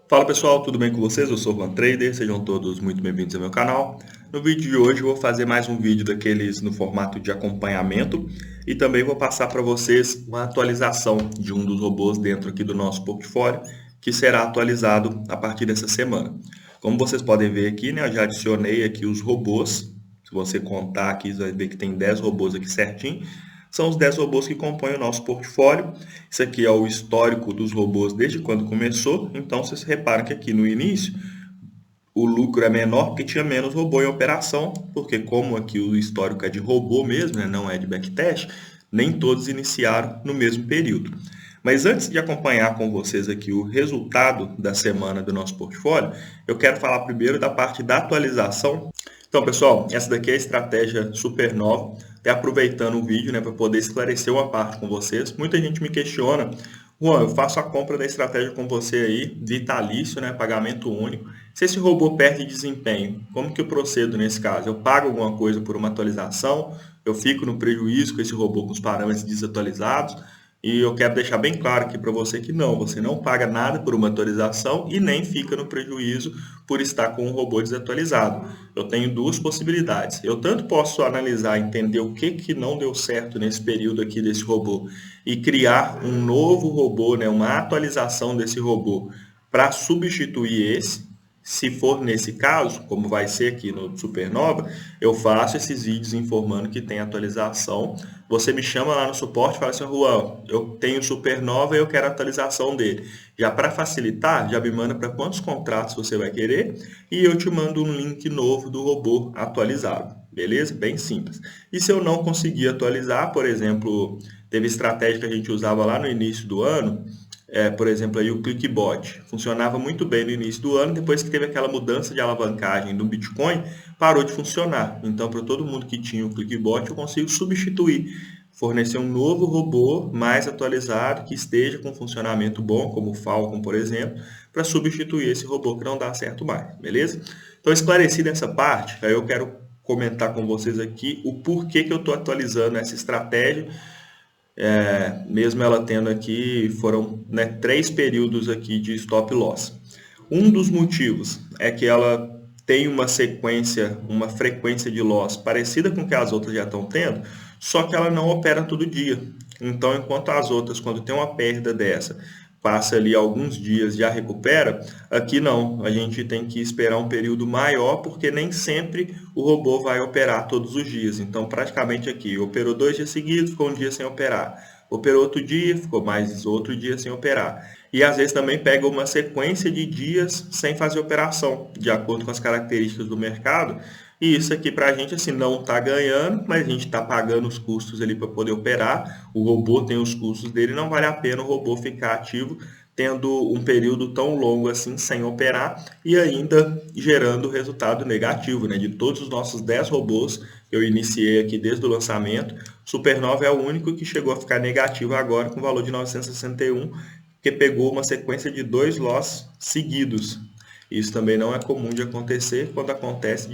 Fala pessoal, tudo bem com vocês? Eu sou o Juan Trader, sejam todos muito bem-vindos ao meu canal. No vídeo de hoje eu vou fazer mais um vídeo daqueles no formato de acompanhamento e também vou passar para vocês uma atualização de um dos robôs dentro aqui do nosso portfólio, que será atualizado a partir dessa semana. Como vocês podem ver aqui, né, eu já adicionei aqui os robôs. Se você contar aqui, você vai ver que tem 10 robôs aqui certinho. São os 10 robôs que compõem o nosso portfólio. Isso aqui é o histórico dos robôs desde quando começou. Então, vocês reparam que aqui no início o lucro é menor porque tinha menos robô em operação, porque como aqui o histórico é de robô mesmo, né, não é de backtest, nem todos iniciaram no mesmo período. Mas antes de acompanhar com vocês aqui o resultado da semana do nosso portfólio, eu quero falar primeiro da parte da atualização. Então, pessoal, essa daqui é a estratégia Supernova. Até aproveitando o vídeo, né, para poder esclarecer uma parte com vocês. Muita gente me questiona, Juan, eu faço a compra da estratégia com você aí, vitalício, né, pagamento único. Se esse robô perde desempenho, como que eu procedo nesse caso? Eu pago alguma coisa por uma atualização? Eu fico no prejuízo com esse robô com os parâmetros desatualizados? E eu quero deixar bem claro aqui para você que não, você não paga nada por uma atualização e nem fica no prejuízo por estar com um robô desatualizado. Eu tenho duas possibilidades. Eu tanto posso analisar, entender o que não deu certo nesse período aqui desse robô e criar um novo robô, né, uma atualização desse robô para substituir esse. Se for nesse caso, como vai ser aqui no Supernova, eu faço esses vídeos informando que tem atualização. Você me chama lá no suporte e fala assim, Juan, eu tenho Supernova e eu quero a atualização dele. Já para facilitar, já me manda para quantos contratos você vai querer e eu te mando um link novo do robô atualizado. Beleza? Bem simples. E se eu não conseguir atualizar, por exemplo, teve estratégia que a gente usava lá no início do ano, por exemplo, aí o Clickbot funcionava muito bem no início do ano, depois que teve aquela mudança de alavancagem do Bitcoin, parou de funcionar. Então, para todo mundo que tinha o Clickbot, eu consigo substituir, fornecer um novo robô mais atualizado, que esteja com funcionamento bom, como o Falcon, por exemplo, para substituir esse robô que não dá certo mais, beleza? Então, esclarecida essa parte, aí eu quero comentar com vocês aqui o porquê que eu estou atualizando essa estratégia, mesmo ela tendo aqui, foram, né, 3 períodos aqui de stop loss. Um dos motivos é que ela tem uma sequência, uma frequência de loss parecida com o que as outras já estão tendo, só que ela não opera todo dia. Então, enquanto as outras, quando tem uma perda dessa, passa ali alguns dias e já recupera, aqui não, a gente tem que esperar um período maior, porque nem sempre o robô vai operar todos os dias. Então, praticamente aqui, operou 2 dias seguidos, ficou um dia sem operar. Operou outro dia, ficou mais outro dia sem operar. E às vezes também pega uma sequência de dias sem fazer operação, de acordo com as características do mercado. E isso aqui para a gente assim, não está ganhando, mas a gente está pagando os custos ali para poder operar. O robô tem os custos dele, não vale a pena o robô ficar ativo tendo um período tão longo assim sem operar e ainda gerando resultado negativo, né? De todos os nossos 10 robôs que eu iniciei aqui desde o lançamento, Supernova é o único que chegou a ficar negativo agora com valor de 961, que pegou uma sequência de 2 loss seguidos. Isso também não é comum de acontecer. Quando acontece,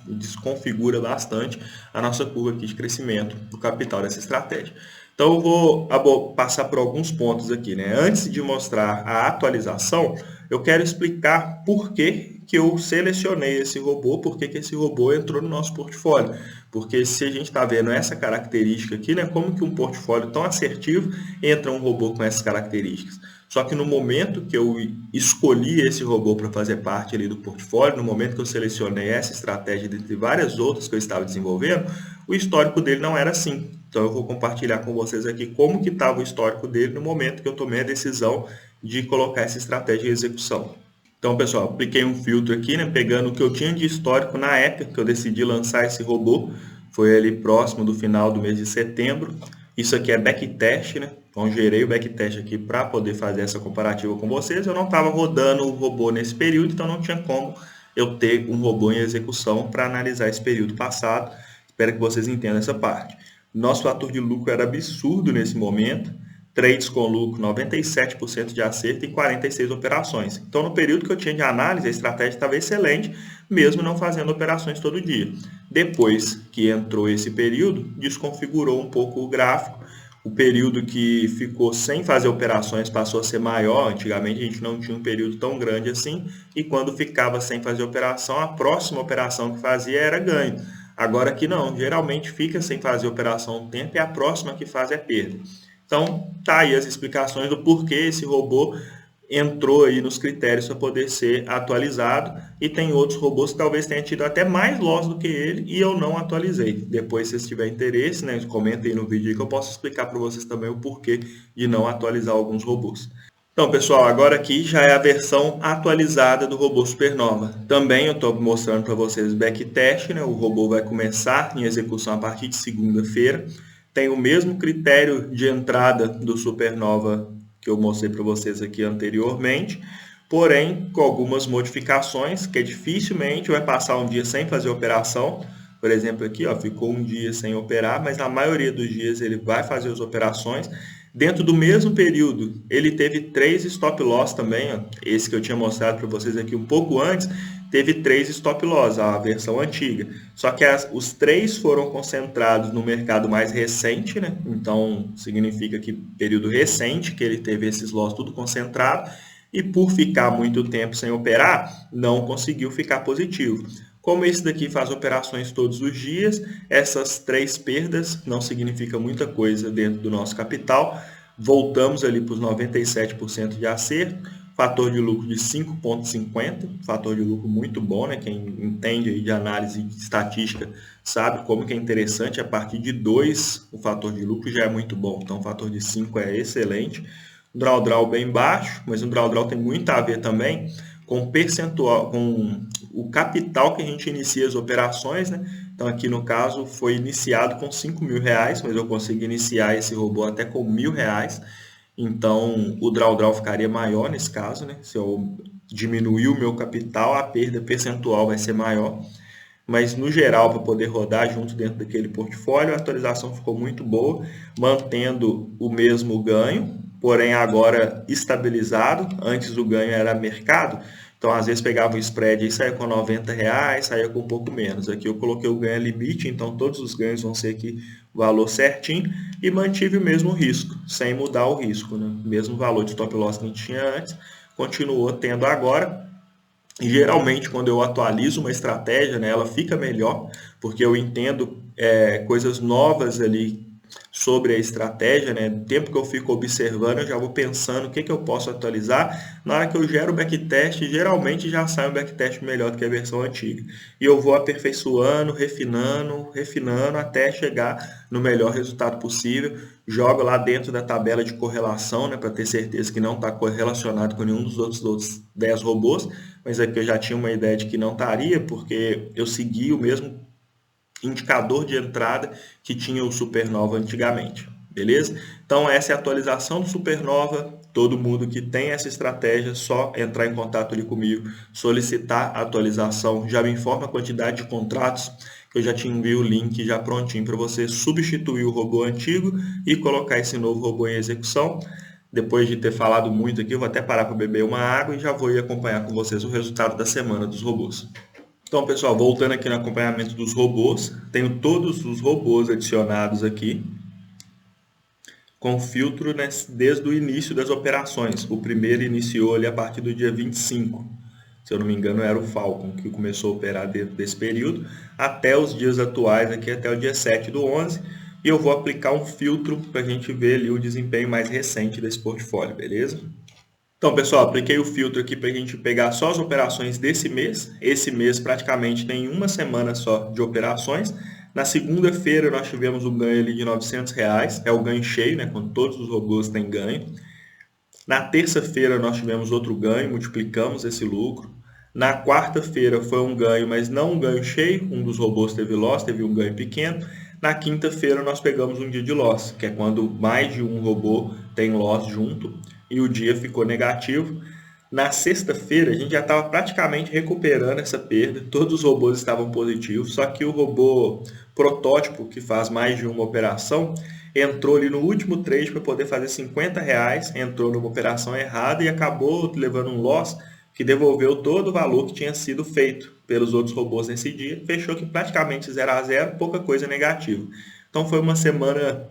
desconfigura bastante a nossa curva aqui de crescimento do capital dessa estratégia. Então, eu vou passar por alguns pontos aqui, né? Antes de mostrar a atualização, eu quero explicar por que eu selecionei esse robô, por que esse robô entrou no nosso portfólio. Porque se a gente está vendo essa característica aqui, né? Como que um portfólio tão assertivo entra um robô com essas características? Só que no momento que eu escolhi esse robô para fazer parte ali do portfólio, no momento que eu selecionei essa estratégia dentre várias outras que eu estava desenvolvendo, o histórico dele não era assim. Então eu vou compartilhar com vocês aqui como que estava o histórico dele no momento que eu tomei a decisão de colocar essa estratégia em execução. Então, pessoal, apliquei um filtro aqui, né, pegando o que eu tinha de histórico na época que eu decidi lançar esse robô. Foi ali próximo do final do mês de setembro. Isso aqui é backtest, né? Então, gerei o backtest aqui para poder fazer essa comparativa com vocês. Eu não estava rodando o robô nesse período, então não tinha como eu ter um robô em execução para analisar esse período passado. Espero que vocês entendam essa parte. Nosso fator de lucro era absurdo nesse momento. Trades com lucro, 97% de acerto e 46 operações. Então, no período que eu tinha de análise, a estratégia estava excelente, mesmo não fazendo operações todo dia. Depois que entrou esse período, desconfigurou um pouco o gráfico, O período que ficou sem fazer operações passou a ser maior. Antigamente a gente não tinha um período tão grande assim, e quando ficava sem fazer operação, a próxima operação que fazia era ganho. Agora que não, geralmente fica sem fazer operação um tempo e a próxima que faz é perda. Então, tá aí as explicações do porquê esse robô entrou aí nos critérios para poder ser atualizado, e tem outros robôs que talvez tenham tido até mais loss do que ele e eu não atualizei. Depois, se vocês tiverem interesse, né, comentem aí no vídeo aí que eu posso explicar para vocês também o porquê de não atualizar alguns robôs. Então, pessoal, agora aqui já é a versão atualizada do robô Supernova. Também eu estou mostrando para vocês o backtest, né? O robô vai começar em execução a partir de segunda-feira. Tem o mesmo critério de entrada do Supernova que eu mostrei para vocês aqui anteriormente, porém com algumas modificações, que dificilmente vai passar um dia sem fazer operação. Por exemplo, aqui ó, ficou um dia sem operar, mas na maioria dos dias ele vai fazer as operações. Dentro do mesmo período, ele teve 3 stop loss também, ó. Esse que eu tinha mostrado para vocês aqui um pouco antes, teve 3 stop loss, a versão antiga. Só que os 3 foram concentrados no mercado mais recente, né? Então, significa que período recente, que ele teve esses loss tudo concentrado, e por ficar muito tempo sem operar, não conseguiu ficar positivo. Como esse daqui faz operações todos os dias, essas 3 perdas não significa muita coisa dentro do nosso capital. Voltamos ali para os 97% de acerto, fator de lucro de 5,50, fator de lucro muito bom, né? Quem entende aí de análise de estatística sabe como que é interessante. A partir de 2 o fator de lucro já é muito bom, então o fator de 5 é excelente. Um drawdown bem baixo, mas um drawdown tem muito a ver também com o percentual, com o capital que a gente inicia as operações, né? Então aqui no caso foi iniciado com R$5.000, mas eu consigo iniciar esse robô até com R$1.000. Então o drawdown ficaria maior nesse caso, né? Se eu diminuir o meu capital, a perda percentual vai ser maior. Mas no geral, para poder rodar junto dentro daquele portfólio, a atualização ficou muito boa, mantendo o mesmo ganho, porém agora estabilizado. Antes o ganho era mercado, então às vezes pegava o spread e saía com R$90, saía com um pouco menos. Aqui eu coloquei o ganho limite, então todos os ganhos vão ser aqui o valor certinho, e mantive o mesmo risco, sem mudar o risco, né? O mesmo valor de stop loss que a gente tinha antes, continuou tendo agora. E geralmente quando eu atualizo uma estratégia, né, ela fica melhor, porque eu entendo coisas novas ali sobre a estratégia, né? No tempo que eu fico observando, eu já vou pensando o que eu posso atualizar. Na hora que eu gero o backtest, geralmente já sai um backtest melhor do que a versão antiga. E eu vou aperfeiçoando, refinando até chegar no melhor resultado possível. Jogo lá dentro da tabela de correlação, né, para ter certeza que não está correlacionado com nenhum dos outros 10 robôs, mas aqui eu já tinha uma ideia de que não estaria, porque eu segui o mesmo indicador de entrada que tinha o Supernova antigamente, beleza? Então essa é a atualização do Supernova. Todo mundo que tem essa estratégia, só entrar em contato ali comigo, solicitar a atualização, já me informa a quantidade de contratos, que eu já te envio o link já prontinho para você substituir o robô antigo e colocar esse novo robô em execução. Depois de ter falado muito aqui, eu vou até parar para beber uma água e já vou ir acompanhar com vocês o resultado da semana dos robôs. Então, pessoal, voltando aqui no acompanhamento dos robôs, tenho todos os robôs adicionados aqui, com filtro, né, desde o início das operações. O primeiro iniciou ali a partir do dia 25. Se eu não me engano, era o Falcon que começou a operar dentro desse período, até os dias atuais, aqui até o dia 7/11. E eu vou aplicar um filtro para a gente ver ali o desempenho mais recente desse portfólio, beleza? Então, pessoal, apliquei o filtro aqui para a gente pegar só as operações desse mês. Esse mês praticamente tem uma semana só de operações. Na segunda-feira nós tivemos um ganho ali de R$900, é o ganho cheio, né? Quando todos os robôs têm ganho. Na terça-feira nós tivemos outro ganho, multiplicamos esse lucro. Na quarta-feira foi um ganho, mas não um ganho cheio, um dos robôs teve loss, teve um ganho pequeno. Na quinta-feira nós pegamos um dia de loss, que é quando mais de um robô tem loss junto, e o dia ficou negativo. Na sexta-feira a gente já estava praticamente recuperando essa perda, todos os robôs estavam positivos, só que o robô protótipo, que faz mais de uma operação, entrou ali no último trade para poder fazer R$50, entrou numa operação errada e acabou levando um loss que devolveu todo o valor que tinha sido feito pelos outros robôs nesse dia, fechou que praticamente 0 a 0, pouca coisa negativa. Então foi uma semana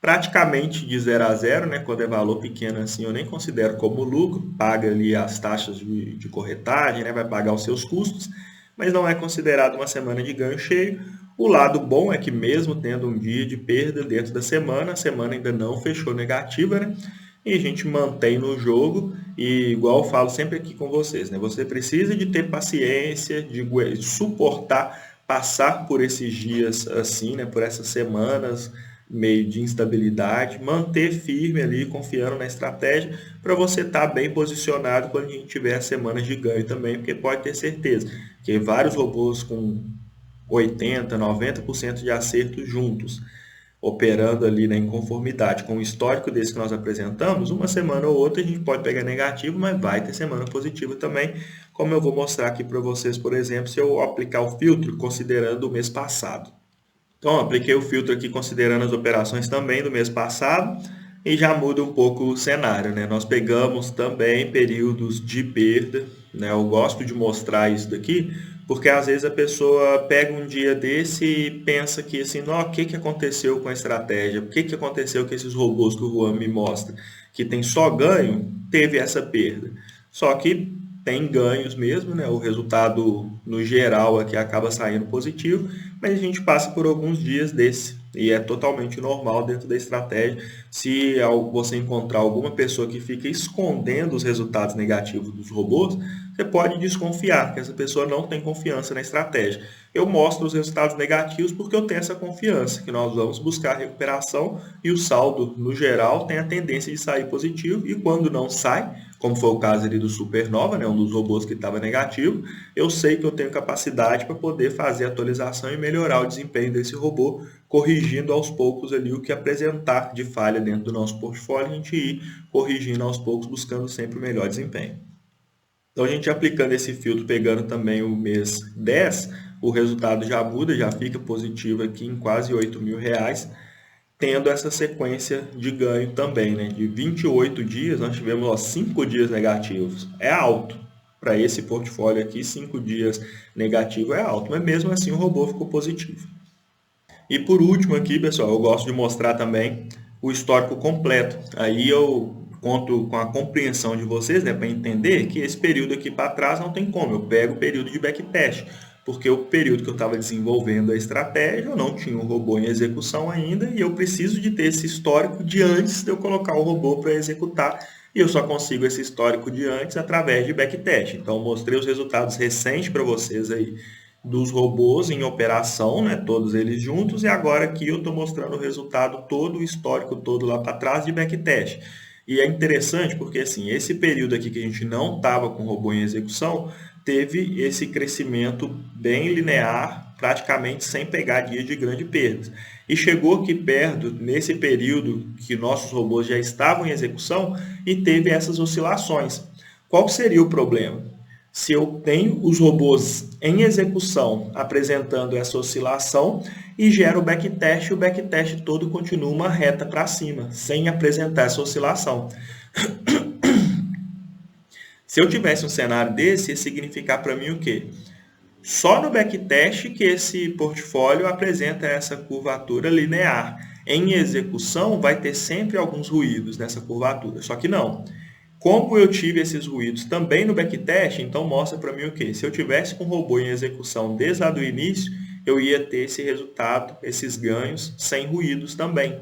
praticamente de 0 a 0, né? Quando é valor pequeno assim, eu nem considero como lucro, paga ali as taxas de corretagem, né? Vai pagar os seus custos, mas não é considerado uma semana de ganho cheio. O lado bom é que mesmo tendo um dia de perda dentro da semana, a semana ainda não fechou negativa, né? E a gente mantém no jogo e igual eu falo sempre aqui com vocês, né? Você precisa de ter paciência, de suportar, passar por esses dias assim, né? Por essas semanas meio de instabilidade, manter firme ali, confiando na estratégia, para você estar bem posicionado quando a gente tiver semanas de ganho também, porque pode ter certeza que vários robôs com 80, 90% de acerto juntos, operando ali na inconformidade com o histórico desse que nós apresentamos, uma semana ou outra a gente pode pegar negativo, mas vai ter semana positiva também, como eu vou mostrar aqui para vocês, por exemplo, se eu aplicar o filtro considerando o mês passado. Então, apliquei o filtro aqui considerando as operações também do mês passado e já muda um pouco o cenário, né? Nós pegamos também períodos de perda, né? Eu gosto de mostrar isso daqui porque às vezes a pessoa pega um dia desse e pensa que assim, o que aconteceu com a estratégia? O que aconteceu com esses robôs que o Juan me mostra? Que tem só ganho, teve essa perda. Só que tem ganhos mesmo, né? O resultado no geral aqui acaba saindo positivo, mas a gente passa por alguns dias desse e é totalmente normal dentro da estratégia. Se você encontrar alguma pessoa que fica escondendo os resultados negativos dos robôs, você pode desconfiar que essa pessoa não tem confiança na estratégia. Eu mostro os resultados negativos porque eu tenho essa confiança que nós vamos buscar recuperação e o saldo no geral tem a tendência de sair positivo e quando não sai, como foi o caso ali do Supernova, né, um dos robôs que estava negativo, eu sei que eu tenho capacidade para poder fazer a atualização e melhorar o desempenho desse robô, corrigindo aos poucos ali o que apresentar de falha dentro do nosso portfólio, a gente ir corrigindo aos poucos, buscando sempre o melhor desempenho. Então, a gente aplicando esse filtro, pegando também o mês 10, o resultado já muda, já fica positivo aqui em quase R$ 8.000, tendo essa sequência de ganho também, né? De 28 dias, nós tivemos 5 dias negativos. É alto. Para esse portfólio aqui, 5 dias negativo é alto, mas mesmo assim o robô ficou positivo. E por último aqui, pessoal, eu gosto de mostrar também o histórico completo. Aí eu conto com a compreensão de vocês, né, para entender que esse período aqui para trás não tem como. Eu pego o período de backtest, porque o período que eu estava desenvolvendo a estratégia, eu não tinha o robô em execução ainda e eu preciso de ter esse histórico de antes de eu colocar o robô para executar. E eu só consigo esse histórico de antes através de backtest. Então, eu mostrei os resultados recentes para vocês aí dos robôs em operação, né, todos eles juntos, e agora aqui eu estou mostrando o resultado todo, o histórico todo lá para trás de backtest. E é interessante porque assim, esse período aqui que a gente não estava com o robô em execução, teve esse crescimento bem linear, praticamente sem pegar dias de grande perda. E chegou aqui perto, nesse período que nossos robôs já estavam em execução, e teve essas oscilações. Qual seria o problema? Se eu tenho os robôs em execução apresentando essa oscilação e gero o backtest todo continua uma reta para cima, sem apresentar essa oscilação. Se eu tivesse um cenário desse, ia significar para mim o quê? Só no backtest que esse portfólio apresenta essa curvatura linear. Em execução, vai ter sempre alguns ruídos nessa curvatura, só que não. Como eu tive esses ruídos também no backtest, então mostra para mim o quê? Se eu tivesse com o robô em execução desde lá do início, eu ia ter esse resultado, esses ganhos, sem ruídos também,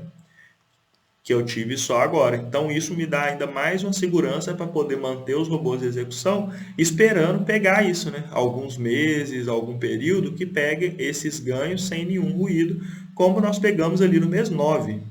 que eu tive só agora. Então isso me dá ainda mais uma segurança para poder manter os robôs de execução, esperando pegar isso, né? Alguns meses, algum período que pegue esses ganhos sem nenhum ruído, como nós pegamos ali no mês 9.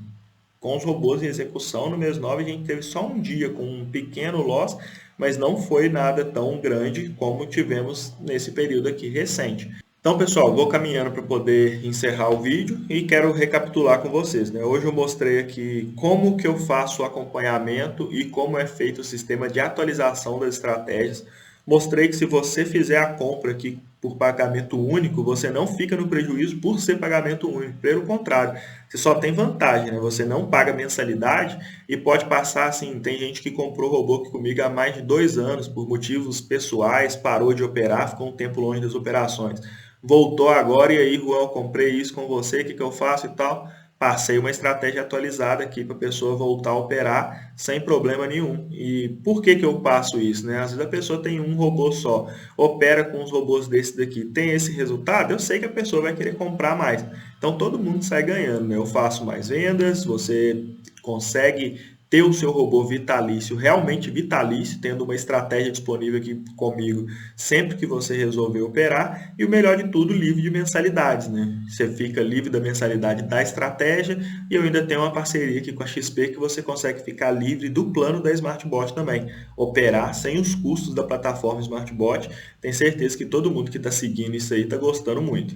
Com os robôs em execução, no mês 9 a gente teve só um dia com um pequeno loss, mas não foi nada tão grande como tivemos nesse período aqui recente. Então, pessoal, vou caminhando para poder encerrar o vídeo e quero recapitular com vocês, né? Hoje eu mostrei aqui como que eu faço o acompanhamento e como é feito o sistema de atualização das estratégias. Mostrei que se você fizer a compra aqui por pagamento único, você não fica no prejuízo por ser pagamento único. Pelo contrário, você só tem vantagem, né? Você não paga mensalidade e pode passar assim, tem gente que comprou robô aqui comigo há mais de 2 anos por motivos pessoais, parou de operar, ficou um tempo longe das operações. Voltou agora e aí, Juan, eu comprei isso com você, o que eu faço e tal? passei uma estratégia atualizada aqui para a pessoa voltar a operar sem problema nenhum. E por que que eu passo isso, né? Às vezes a pessoa tem um robô só, opera com os robôs desse daqui, tem esse resultado, eu sei que a pessoa vai querer comprar mais. Então todo mundo sai ganhando, né? Eu faço mais vendas, você consegue ter o seu robô vitalício, realmente vitalício, tendo uma estratégia disponível aqui comigo sempre que você resolver operar, e o melhor de tudo, livre de mensalidades, né? Você fica livre da mensalidade da estratégia, e eu ainda tenho uma parceria aqui com a XP que você consegue ficar livre do plano da SmartBot também, operar sem os custos da plataforma SmartBot. Tenho certeza que todo mundo que está seguindo isso aí está gostando muito.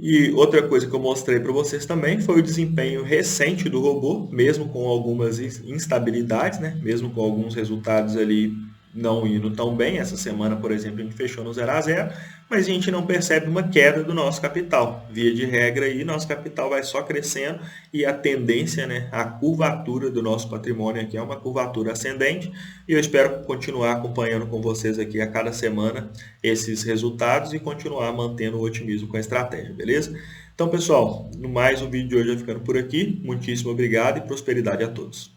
E outra coisa que eu mostrei para vocês também foi o desempenho recente do robô, mesmo com algumas instabilidades, né? Mesmo com alguns resultados ali não indo tão bem. Essa semana, por exemplo, a gente fechou no 0 a 0, mas a gente não percebe uma queda do nosso capital. Via de regra, aí, nosso capital vai só crescendo e a tendência, né, a curvatura do nosso patrimônio aqui é uma curvatura ascendente, e eu espero continuar acompanhando com vocês aqui a cada semana esses resultados e continuar mantendo o otimismo com a estratégia, beleza? Então, pessoal, no mais, o vídeo de hoje vai ficando por aqui. Muitíssimo obrigado e prosperidade a todos.